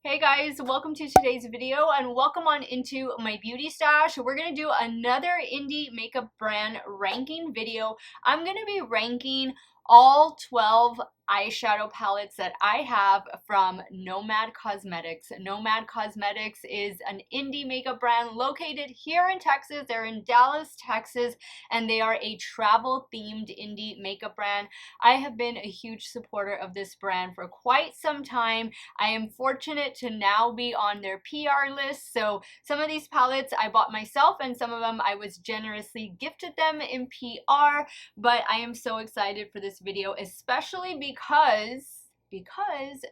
Hey guys, welcome to today's video and welcome on into my beauty stash. We're going to do another indie makeup brand ranking video. I'm going to be ranking all 12 eyeshadow palettes that I have from Nomad Cosmetics. Nomad Cosmetics is an indie makeup brand located here in Texas. They're in Dallas, Texas, and they are a travel themed indie makeup brand. I have been a huge supporter of this brand for quite some time. I am fortunate to now be on their PR list. So some of these palettes I bought myself and some of them I was generously gifted them in PR. But I am so excited for this video, especially because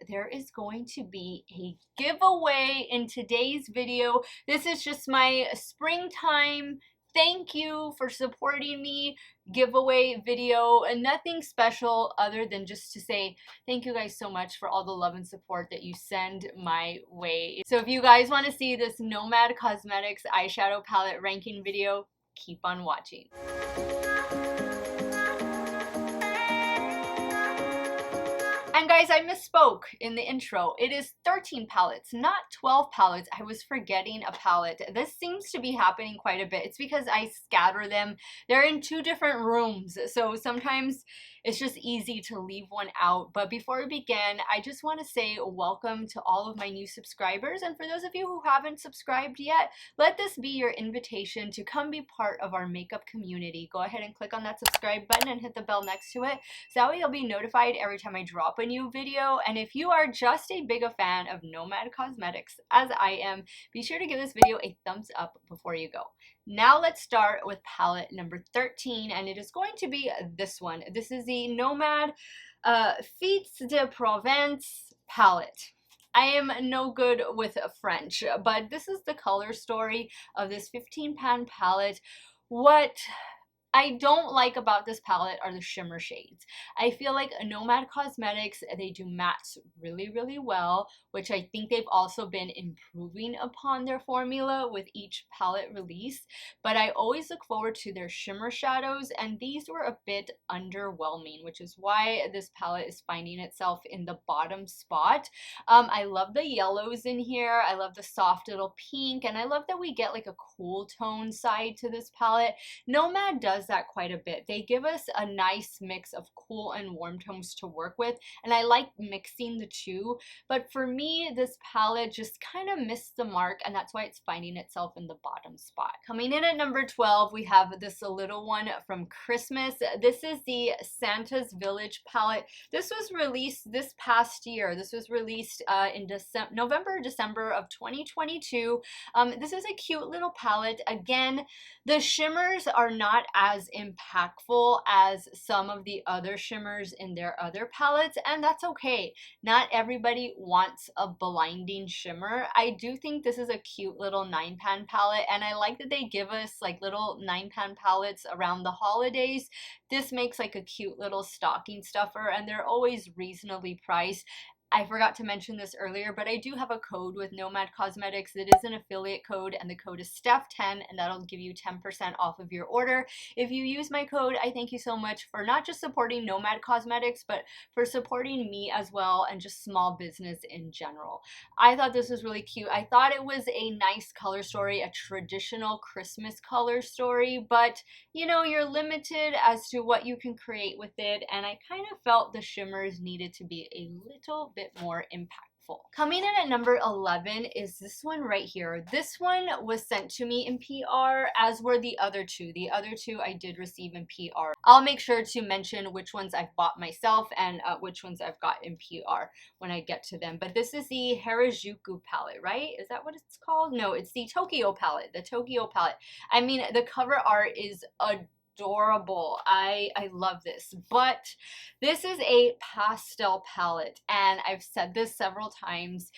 there is going to be a giveaway in today's video. This is just my springtime thank you for supporting me giveaway video, and nothing special other than just to say thank you guys so much for all the love and support that you send my way. So if you guys want to see this Nomad Cosmetics eyeshadow palette ranking video, keep on watching. And guys, I misspoke in the intro. It is 13 palettes, not 12 palettes. I was forgetting a palette. This seems to be happening quite a bit. It's because I scatter them. They're in two different rooms, so sometimes it's just easy to leave one out. But before we begin, I just want to say welcome to all of my new subscribers. And for those of you who haven't subscribed yet, let this be your invitation to come be part of our makeup community. Go ahead and click on that subscribe button and hit the bell next to it, so that way you'll be notified every time I drop a new video. And if you are just a big fan of Nomad Cosmetics as I am, be sure to give this video a thumbs up before you go. Now let's start with palette number 13, and it is going to be this one. This is the Nomad Fêtes de Provence palette. I am no good with French, but this is the color story of this 15-pan palette. What I don't like about this palette are the shimmer shades. I feel like Nomad Cosmetics, they do mattes really, really well, which I think they've also been improving upon their formula with each palette release. But I always look forward to their shimmer shadows, and these were a bit underwhelming, which is why this palette is finding itself in the bottom spot. I love the yellows in here. I love the soft little pink, and I love that we get like a cool tone side to this palette. Nomad does that quite a bit. They give us a nice mix of cool and warm tones to work with, and I like mixing the two. But for me, this palette just kind of missed the mark, and that's why it's finding itself in the bottom spot. Coming in at number 12, we have this little one from Christmas. This is the Santa's Village palette. This was released this past year. This was released in November, December of 2022. This is a cute little palette. Again, the shimmers are not as impactful as some of the other shimmers in their other palettes, and that's okay. Not everybody wants a blinding shimmer. I do think this is a cute little 9-pan palette, and I like that they give us like little 9-pan palettes around the holidays. This makes like a cute little stocking stuffer, and they're always reasonably priced. I forgot to mention this earlier, but I do have a code with Nomad Cosmetics that is an affiliate code, and the code is Steff10, and that'll give you 10% off of your order. If you use my code, I thank you so much for not just supporting Nomad Cosmetics, but for supporting me as well, and just small business in general. I thought this was really cute. I thought it was a nice color story, a traditional Christmas color story, but you know, you're limited as to what you can create with it, and I kind of felt the shimmers needed to be a little bit more impactful. Coming in at number 11 is this one right here. This one was sent to me in PR, as were the other two. The other two I did receive in PR. I'll make sure to mention which ones I've bought myself and which ones I've got in PR when I get to them. But this is the Harajuku palette, right? Is that what it's called? No, it's the Tokyo palette. The Tokyo palette. I mean, the cover art is adorable. I love this, but this is a pastel palette, and I've said this several times.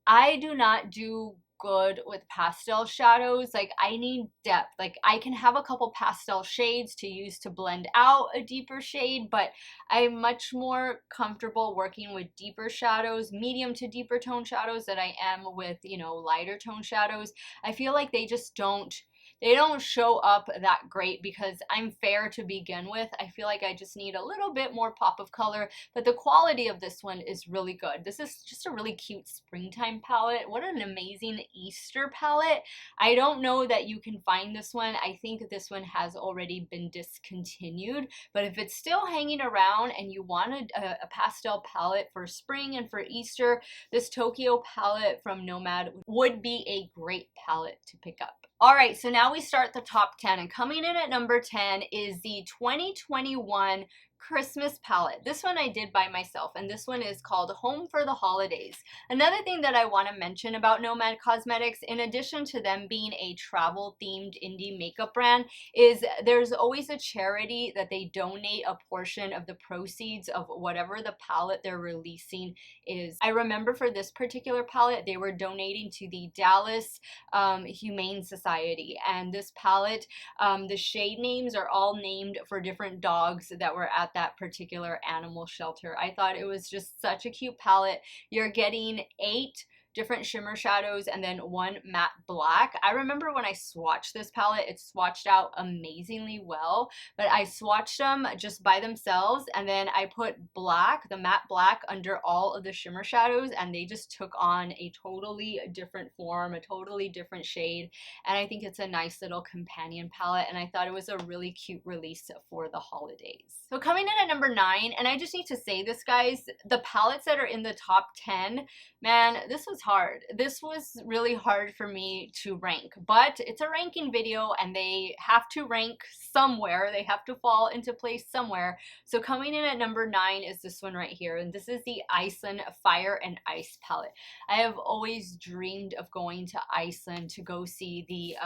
I do not do good with pastel shadows. Like, I need depth. Like, I can have a couple pastel shades to use to blend out a deeper shade, but I'm much more comfortable working with deeper shadows, medium to deeper tone shadows, than I am with, you know, lighter tone shadows. I feel like they just don't they don't show up that great because I'm fair to begin with. I feel like I just need a little bit more pop of color, but the quality of this one is really good. This is just a really cute springtime palette. What an amazing Easter palette. I don't know that you can find this one. I think this one has already been discontinued, but if it's still hanging around and you wanted a pastel palette for spring and for Easter, this Tokyo palette from Nomad would be a great palette to pick up. All right, so now we start the top 10, and coming in at number 10 is the 2021 Christmas palette. This one I did by myself, and this one is called Home for the Holidays. Another thing that I want to mention about Nomad Cosmetics, in addition to them being a travel themed indie makeup brand, is there's always a charity that they donate a portion of the proceeds of whatever the palette they're releasing is. I remember for this particular palette, they were donating to the Dallas Humane Society, and this palette, the shade names are all named for different dogs that were at that particular animal shelter. I thought it was just such a cute palette. You're getting 8 different shimmer shadows and then 1 matte black. I remember when I swatched this palette, it swatched out amazingly well, but I swatched them just by themselves, and then I put black, the matte black, under all of the shimmer shadows, and they just took on a totally different form, a totally different shade, and I think it's a nice little companion palette, and I thought it was a really cute release for the holidays. So coming in at number 9, and I just need to say this, guys, the palettes that are in the top 10, man, this was hard. This was really hard for me to rank, but it's a ranking video and they have to rank somewhere. They have to fall into place somewhere. So coming in at number 9 is this one right here, and this is the Iceland Fire and Ice palette. I have always dreamed of going to Iceland to go see the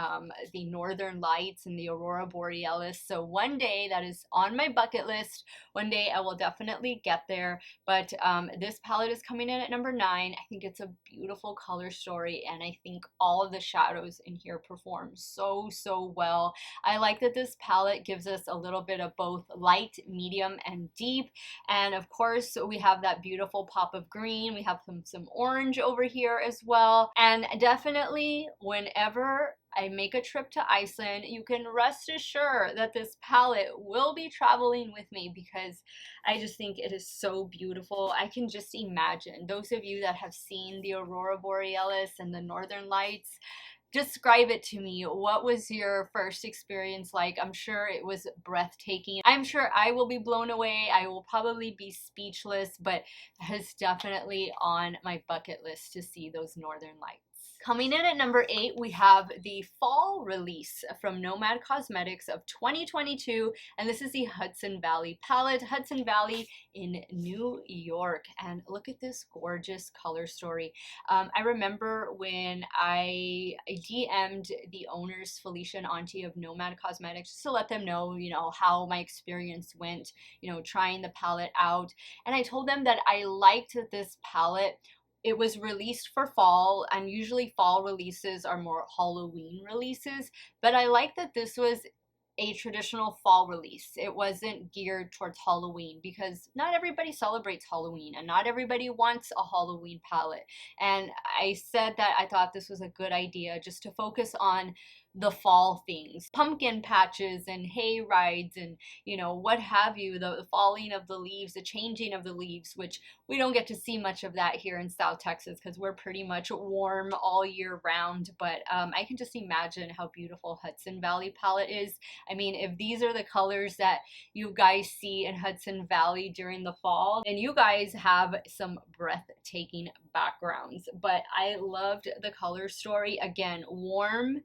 northern lights and the aurora borealis. So one day, that is on my bucket list. One day I will definitely get there, but this palette is coming in at number 9. I think it's a beautiful color story, and I think all of the shadows in here perform so well. I like that this palette gives us a little bit of both light, medium, and deep, and of course we have that beautiful pop of green. We have some orange over here as well, and definitely whenever I make a trip to Iceland, you can rest assured that this palette will be traveling with me because I just think it is so beautiful. I can just imagine, those of you that have seen the aurora borealis and the northern lights, describe it to me. What was your first experience like? I'm sure it was breathtaking. I'm sure I will be blown away. I will probably be speechless, but it's definitely on my bucket list to see those northern lights. Coming in at number 8, we have the fall release from Nomad Cosmetics of 2022, and this is the Hudson Valley palette. Hudson Valley in New York, and look at this gorgeous color story. I remember when I DM'd the owners, Felicia and Auntie of Nomad Cosmetics, just to let them know, how my experience went, trying the palette out, and I told them that I liked that this palette, it was released for fall, and usually fall releases are more Halloween releases, but I like that this was a traditional fall release. It wasn't geared towards Halloween because not everybody celebrates Halloween and not everybody wants a Halloween palette. And I said that I thought this was a good idea just to focus on the fall things, pumpkin patches and hay rides and what have you, the falling of the leaves, the changing of the leaves, which we don't get to see much of that here in South Texas because we're pretty much warm all year round. But I can just imagine how beautiful Hudson Valley palette is. I mean, if these are the colors that you guys see in Hudson Valley during the fall, then you guys have some breathtaking backgrounds. But I loved the color story. Again, warm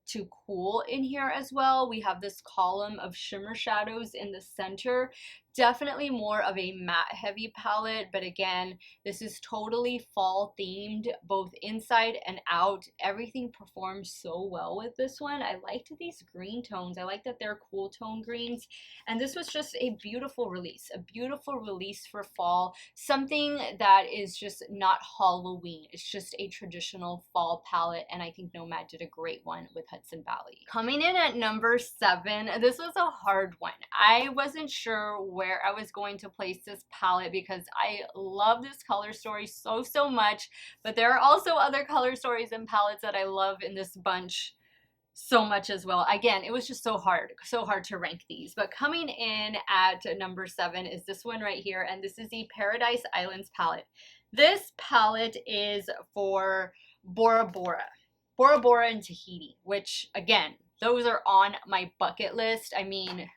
to cool in here as well. We have this column of shimmer shadows in the center. Definitely more of a matte heavy palette, but again, this is totally fall themed, both inside and out. Everything performs so well with this one. I liked these green tones. I like that they're cool tone greens, and this was just a beautiful release for fall. Something that is just not Halloween. It's just a traditional fall palette, and I think Nomad did a great one with Hudson Valley. Coming in at number 7, this was a hard one. I wasn't sure where I was going to place this palette because I love this color story so much, but there are also other color stories and palettes that I love in this bunch so much as well. Again, it was just so hard to rank these. But coming in at number 7 is this one right here, and this is the Paradise Islands palette. This palette is for Bora Bora. Bora Bora and Tahiti, which again, those are on my bucket list. I mean,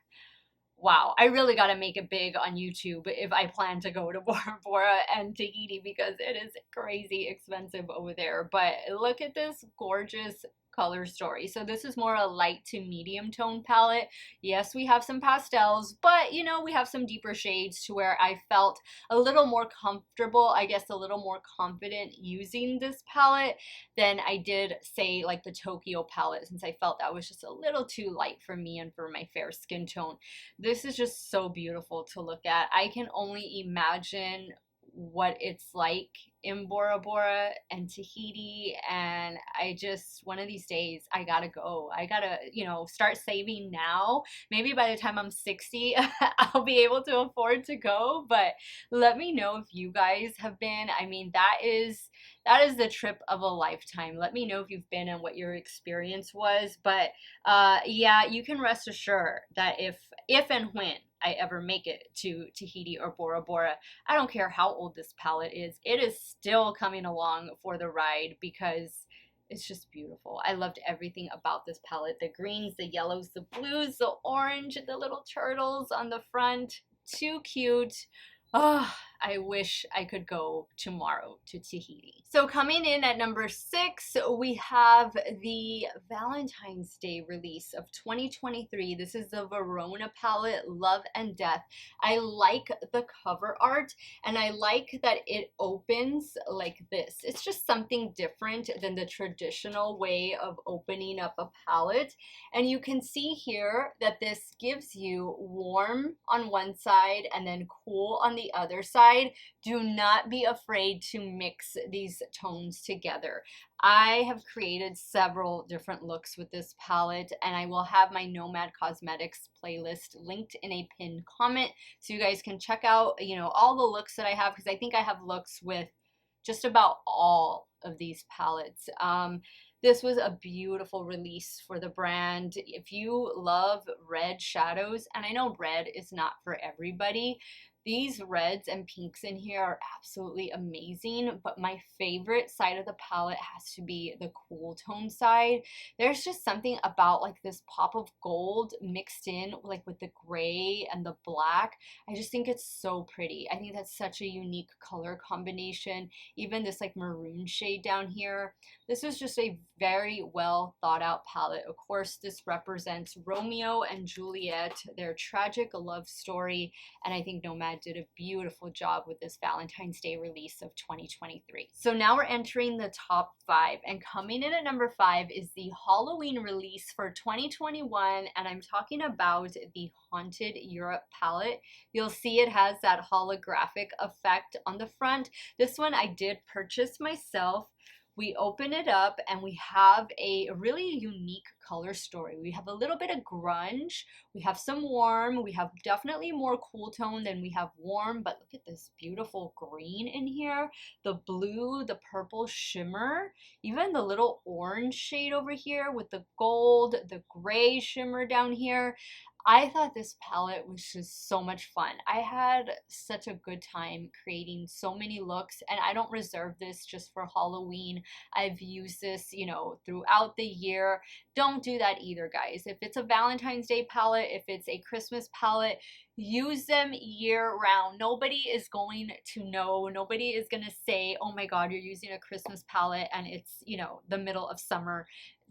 wow, I really got to make it big on YouTube if I plan to go to Bora Bora and Tahiti, because it is crazy expensive over there. But look at this gorgeous color story. So this is more a light to medium tone palette. Yes, we have some pastels, but you know, we have some deeper shades to where I felt a little more comfortable, I guess a little more confident using this palette than I did, say, like the Tokyo palette, since I felt that was just a little too light for me and for my fair skin tone. This is just so beautiful to look at. I can only imagine what it's like in Bora Bora and Tahiti, and I just, one of these days, I gotta go. I gotta, you know, start saving now. Maybe by the time I'm 60, I'll be able to afford to go, but let me know if you guys have been. I mean, that is the trip of a lifetime. Let me know if you've been and what your experience was. But yeah, you can rest assured that if and when I ever make it to Tahiti or Bora Bora, I don't care how old this palette is, it is still coming along for the ride, because it's just beautiful. I loved everything about this palette. The greens, the yellows, the blues, the orange, the little turtles on the front. Too cute. Oh, I wish I could go tomorrow to Tahiti. So coming in at number 6, we have the Valentine's Day release of 2023. This is the Verona palette, Love and Death. I like the cover art, and I like that it opens like this. It's just something different than the traditional way of opening up a palette. And you can see here that this gives you warm on one side and then cool on the other side. Do not be afraid to mix these tones together. I have created several different looks with this palette, and I will have my Nomad Cosmetics playlist linked in a pinned comment, so you guys can check out, you know, all the looks that I have, because I think I have looks with just about all of these palettes. This was a beautiful release for the brand. If you love red shadows, and I know red is not for everybody, these reds and pinks in here are absolutely amazing, but my favorite side of the palette has to be the cool tone side. There's just something about like this pop of gold mixed in like with the gray and the black. I just think it's so pretty. I think that's such a unique color combination. Even this like maroon shade down here. This is just a very well thought out palette. Of course, this represents Romeo and Juliet, their tragic love story, and I think Nomad did a beautiful job with this Valentine's Day release of 2023. So now we're entering the top 5, and coming in at number 5 is the Halloween release for 2021, and I'm talking about the Haunted Europe palette. You'll see it has that holographic effect on the front. This one I did purchase myself. We open it up and we have a really unique color story. We have a little bit of grunge, we have some warm, we have definitely more cool tone than we have warm, but look at this beautiful green in here, the blue, the purple shimmer, even the little orange shade over here with the gold, the gray shimmer down here. I thought this palette was just so much fun. I had such a good time creating so many looks, and I don't reserve this just for Halloween. I've used this, you know, throughout the year. Don't do that either, guys. If it's a Valentine's Day palette, if it's a Christmas palette, use them year round. Nobody is going to know. Nobody is going to say, oh my God, you're using a Christmas palette and it's, you know, the middle of summer.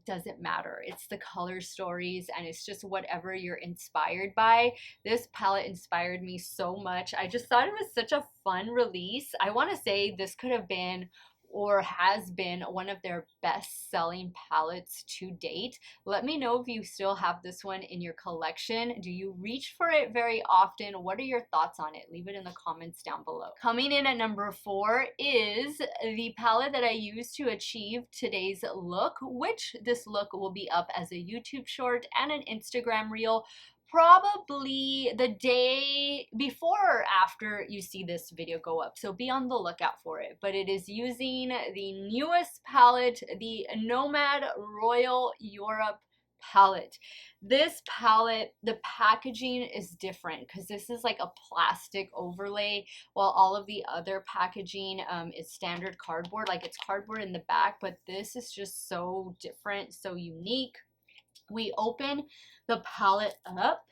Doesn't matter. It's the color stories, and it's just whatever you're inspired by. This palette inspired me so much. I just thought it was such a fun release. I want to say this could have been or has been one of their best-selling palettes to date. Let me know if you still have this one in your collection. Do you reach for it very often? What are your thoughts on it? Leave it in the comments down below. Coming in at number 4 is the palette that I used to achieve today's look, which this look will be up as a YouTube short and an Instagram reel probably the day before or after you see this video go up, so be on the lookout for it. But it is using the newest palette, the Nomad Royal Europe palette. This palette, the packaging is different because this is like a plastic overlay, while all of the other packaging is standard cardboard. Like it's cardboard in the back, but this is just so different, so unique. We open the palette up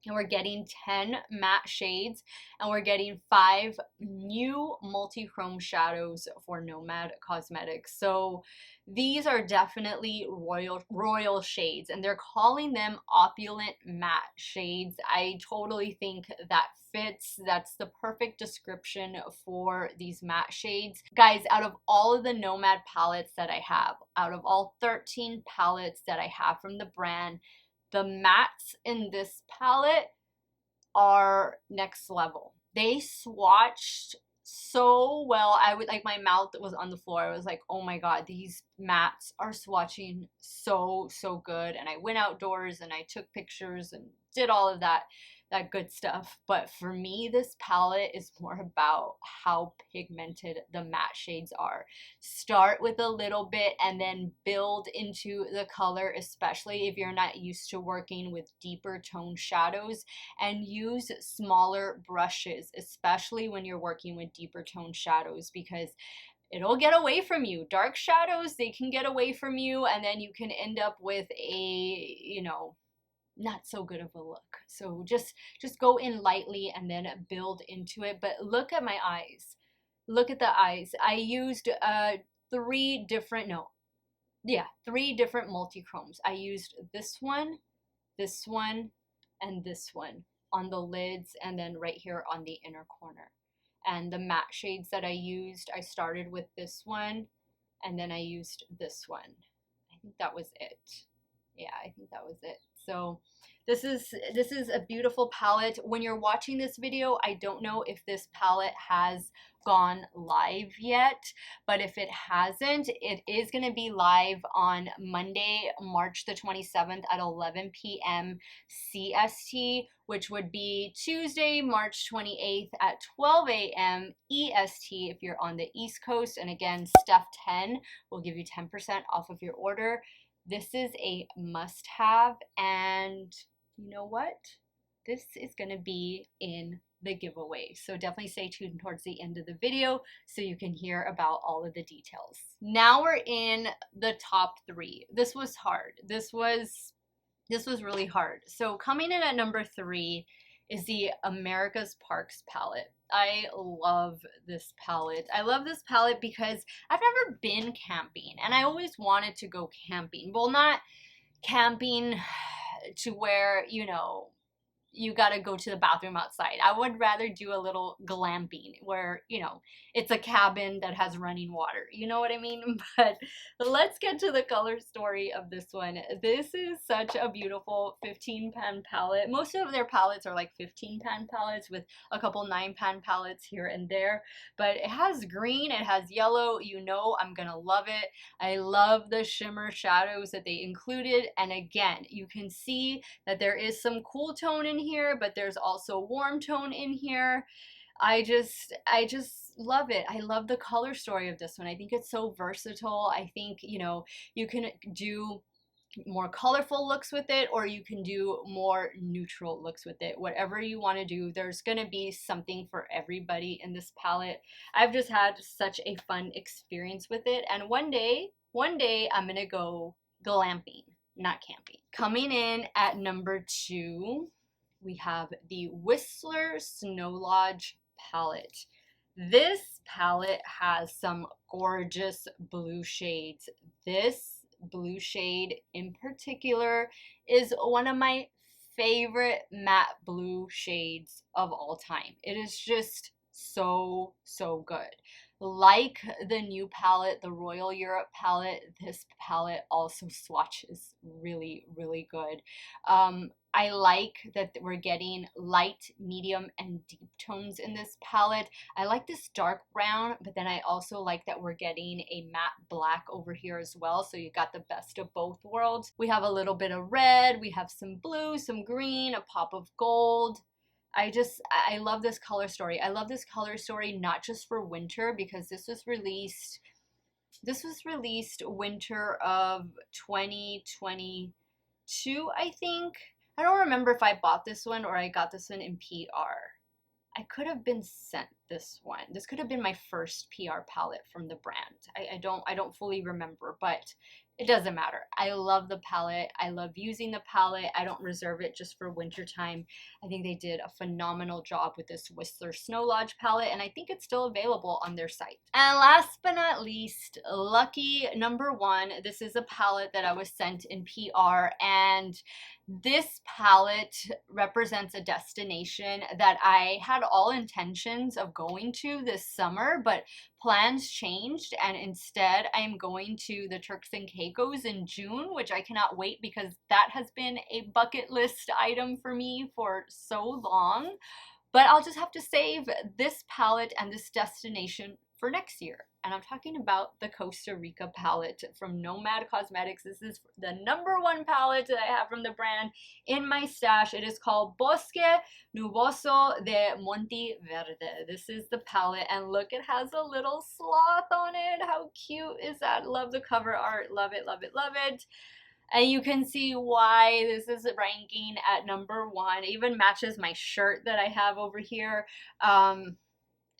and we're getting 10 matte shades, and we're getting 5 new multi-chrome shadows for Nomad Cosmetics. So these are definitely royal shades, and they're calling them opulent matte shades. I totally think that fits. That's the perfect description for these matte shades. Guys, out of all of the Nomad palettes that I have, out of all 13 palettes that I have from the brand, the mattes in this palette are next level. They swatched so well. I would like, my mouth was on the floor. I was like, oh my god, these mattes are swatching so good. And I went outdoors and I took pictures and did all of that good stuff. But for me, this palette is more about how pigmented the matte shades are. Start with a little bit and then build into the color, especially if you're not used to working with deeper tone shadows, and use smaller brushes, especially when you're working with deeper tone shadows, because it'll get away from you. Dark shadows, they can get away from you, and then you can end up with a, you know, not so good of a look. So just go in lightly and then build into it. But look at my eyes. Look at the eyes. I used 3 different multi-chromes. I used this one, and this one on the lids, and then right here on the inner corner. And the matte shades that I used, I started with this one, and then I used this one. I think that was it. Yeah, I think that was it. So this is a beautiful palette. When you're watching this video, I don't know if this palette has gone live yet, but if it hasn't, it is going to be live on Monday, March the 27th at 11 p.m. CST, which would be Tuesday, March 28th at 12 a.m. EST if you're on the East Coast. And again, Steff 10 will give you 10% off of your order. This is a must-have, and you know what? This is going to be in the giveaway. So definitely stay tuned towards the end of the video so you can hear about all of the details. Now we're in the top 3. This was hard. This was really hard. So coming in at number 3 is the America's Parks palette. I love this palette. I love this palette because I've never been camping, and I always wanted to go camping. Well, not camping to where, you know, you gotta go to the bathroom outside. I would rather do a little glamping where, you know, it's a cabin that has running water. You know what I mean? But let's get to the color story of this one. This is such a beautiful 15-pan palette. Most of their palettes are like 15-pan palettes with a couple 9-pan palettes here and there. But it has green, it has yellow. You know I'm gonna love it. I love the shimmer shadows that they included. And again, you can see that there is some cool tone in here, but there's also warm tone in here. I just love it. I love the color story of this one. I think it's so versatile. I think, you know, you can do more colorful looks with it, or you can do more neutral looks with it. Whatever you want to do, there's gonna be something for everybody in this palette. I've just had such a fun experience with it, and one day I'm gonna go glamping, not camping. Coming in at number 2, we have the Whistler Snow Lodge palette. This palette has some gorgeous blue shades. This blue shade in particular is one of my favorite matte blue shades of all time. It is just so good. Like the new palette, the Royal Europe palette, this palette also swatches really good. I like that we're getting light, medium, and deep tones in this palette. I like this dark brown, but then I also like that we're getting a matte black over here as well, so you got the best of both worlds. We have a little bit of red, we have some blue, some green, a pop of gold. I love this color story. I love this color story not just for winter, because this was released winter of 2020. 2, I think. I don't remember if I bought this one or I got this one in PR. I could have been sent this one. This could have been my first PR palette from the brand. I don't fully remember, but it doesn't matter. I love the palette. I love using the palette. I don't reserve it just for winter time. I think they did a phenomenal job with this Whistler Snow Lodge palette, and I think it's still available on their site. And last but not least, lucky number 1. This is a palette that I was sent in PR, and this palette represents a destination that I had all intentions of going to this summer, but plans changed, and instead I'm going to the Turks and Caicos in June, which I cannot wait because that has been a bucket list item for me for so long. But I'll just have to save this palette and this destination for next year. And I'm talking about the Costa Rica palette from Nomad Cosmetics. This is the number 1 palette that I have from the brand in my stash. It is called Bosque Nuboso de Monteverde. This is the palette, and look, it has a little sloth on it. How cute is that? Love the cover art. Love it, love it, love it. And you can see why this is ranking at number 1. It even matches my shirt that I have over here.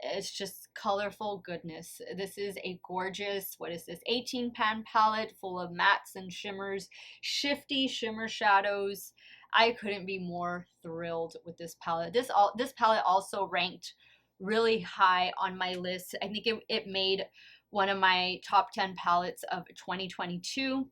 It's just colorful goodness. This is a gorgeous, what is this, 18 pan palette full of mattes and shimmers, shifty shimmer shadows. I couldn't be more thrilled with this palette. This palette also ranked really high on my list. I think it made one of my top 10 palettes of 2022.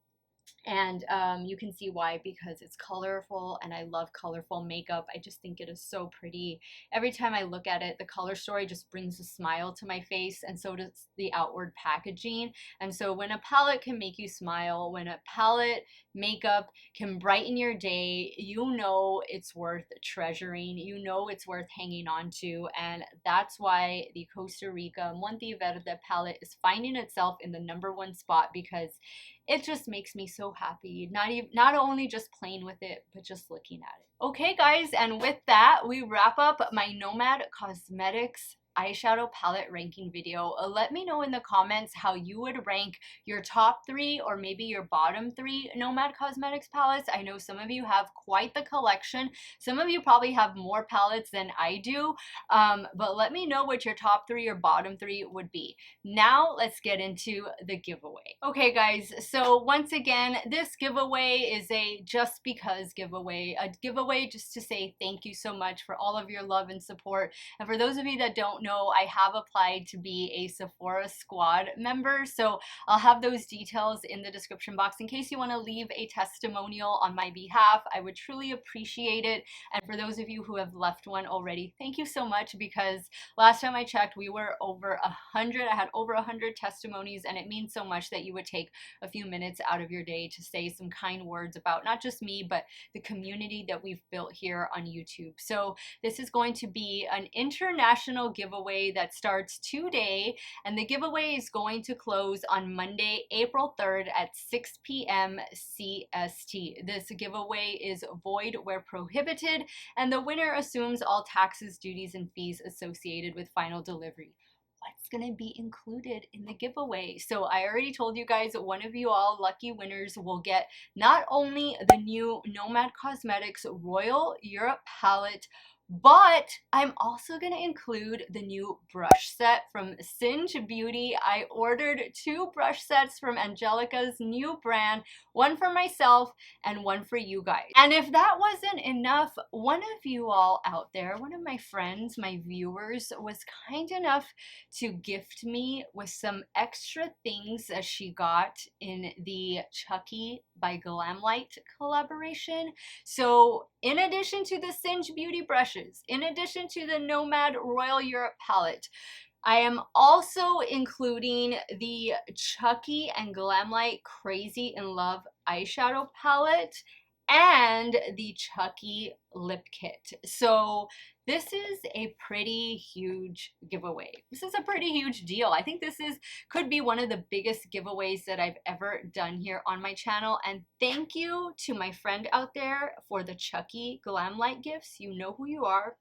And you can see why, because it's colorful and I love colorful makeup. I just think it is so pretty. Every time I look at it, the color story just brings a smile to my face, and so does the outward packaging. And so when a palette can make you smile, when a palette makeup can brighten your day, you know it's worth treasuring. You know it's worth hanging on to, and that's why the Costa Rica Monteverde palette is finding itself in the number 1 spot, because it just makes me so happy, not only just playing with it, but just looking at it. Okay guys, and with that, we wrap up my Nomad Cosmetics eyeshadow palette ranking video. Let me know in the comments how you would rank your top 3 or maybe your bottom 3 Nomad Cosmetics palettes. I know some of you have quite the collection. Some of you probably have more palettes than I do, but let me know what your top 3 or bottom 3 would be. Now let's get into the giveaway. Okay guys, so once again, this giveaway is a just because giveaway, a giveaway just to say thank you so much for all of your love and support. And for those of you that don't know, I have applied to be a Sephora Squad member, so I'll have those details in the description box in case you want to leave a testimonial on my behalf. I would truly appreciate it. And for those of you who have left one already, thank you so much, because last time I checked, we were over 100. I had over 100 testimonies, and it means so much that you would take a few minutes out of your day to say some kind words about not just me, but the community that we've built here on YouTube. So this is going to be an international giveaway that starts today, and the giveaway is going to close on Monday, April 3rd at 6 p.m. CST. This giveaway is void where prohibited, and the winner assumes all taxes, duties, and fees associated with final delivery. What's going to be included in the giveaway? So I already told you guys, one of you all lucky winners will get not only the new Nomad Cosmetics Royal Europe palette, but I'm also going to include the new brush set from Singe Beauty. I ordered 2 brush sets from Angelica's new brand, one for myself and one for you guys. And if that wasn't enough, one of you all out there, one of my friends, my viewers, was kind enough to gift me with some extra things that she got in the Chucky by Glamlight collaboration. So in addition to the Singe Beauty brushes, in addition to the Nomad Royal Europe palette, I am also including the Chucky and Glamlight Crazy in Love eyeshadow palette and the Chucky lip kit. So this is a pretty huge giveaway. This is a pretty huge deal. I think could be one of the biggest giveaways that I've ever done here on my channel. And thank you to my friend out there for the Chucky Glamlight gifts. You know who you are.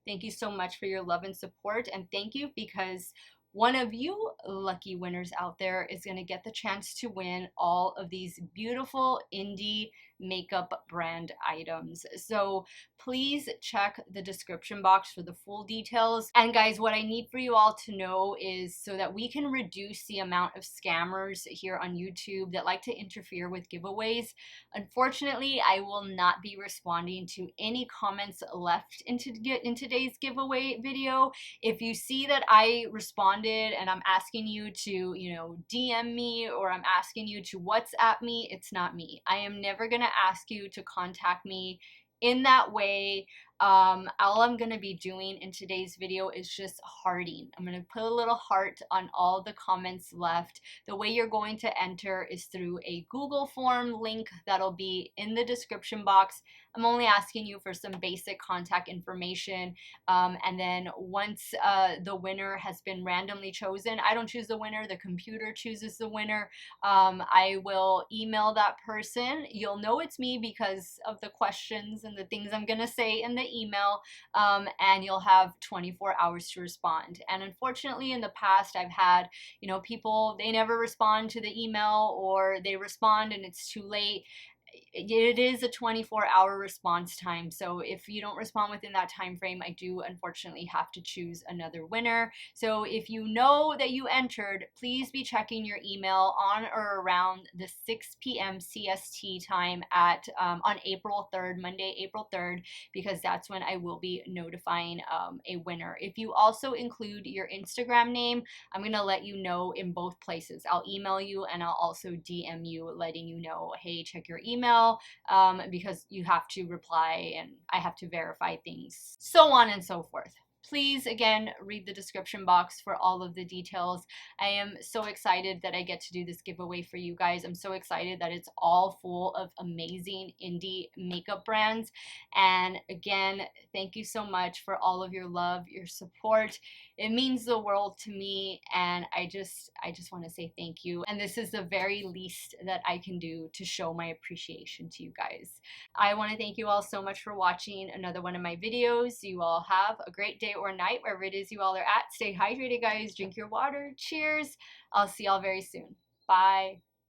Thank you so much for your love and support. And thank you, because one of you lucky winners out there is going to get the chance to win all of these beautiful indie makeup brand items. So please check the description box for the full details. And guys, what I need for you all to know is so that we can reduce the amount of scammers here on YouTube that like to interfere with giveaways. Unfortunately, I will not be responding to any comments left in today's giveaway video. If you see that I responded and I'm asking you to, you know, DM me, or I'm asking you to WhatsApp me, it's not me. I am never gonna ask you to contact me in that way. All I'm gonna be doing in today's video is just hearting. I'm gonna put a little heart on all the comments left. The way you're going to enter is through a Google form link that'll be in the description box. I'm only asking you for some basic contact information, and then once the winner has been randomly chosen, I don't choose the winner, the computer chooses the winner. I will email that person. You'll know it's me because of the questions and the things I'm gonna say in the email, and you'll have 24 hours to respond. And unfortunately, in the past, I've had, you know, people, they never respond to the email, or they respond and it's too late. It is a 24-hour response time, so if you don't respond within that time frame, I do unfortunately have to choose another winner. So if you know that you entered, please be checking your email on or around the 6 p.m. CST time at on April 3rd, Monday, April 3rd, because that's when I will be notifying a winner. If you also include your Instagram name, I'm gonna let you know in both places. I'll email you and I'll also DM you, letting you know, hey, check your email, because you have to reply and I have to verify things, so on and so forth. Please, again, read the description box for all of the details. I am so excited that I get to do this giveaway for you guys. I'm so excited that it's all full of amazing indie makeup brands. And again, thank you so much for all of your love, your support. It means the world to me, and I just want to say thank you. And this is the very least that I can do to show my appreciation to you guys. I want to thank you all so much for watching another one of my videos. You all have a great day or night wherever it is you all are at. Stay hydrated, guys. Drink your water. Cheers. I'll see y'all very soon. Bye.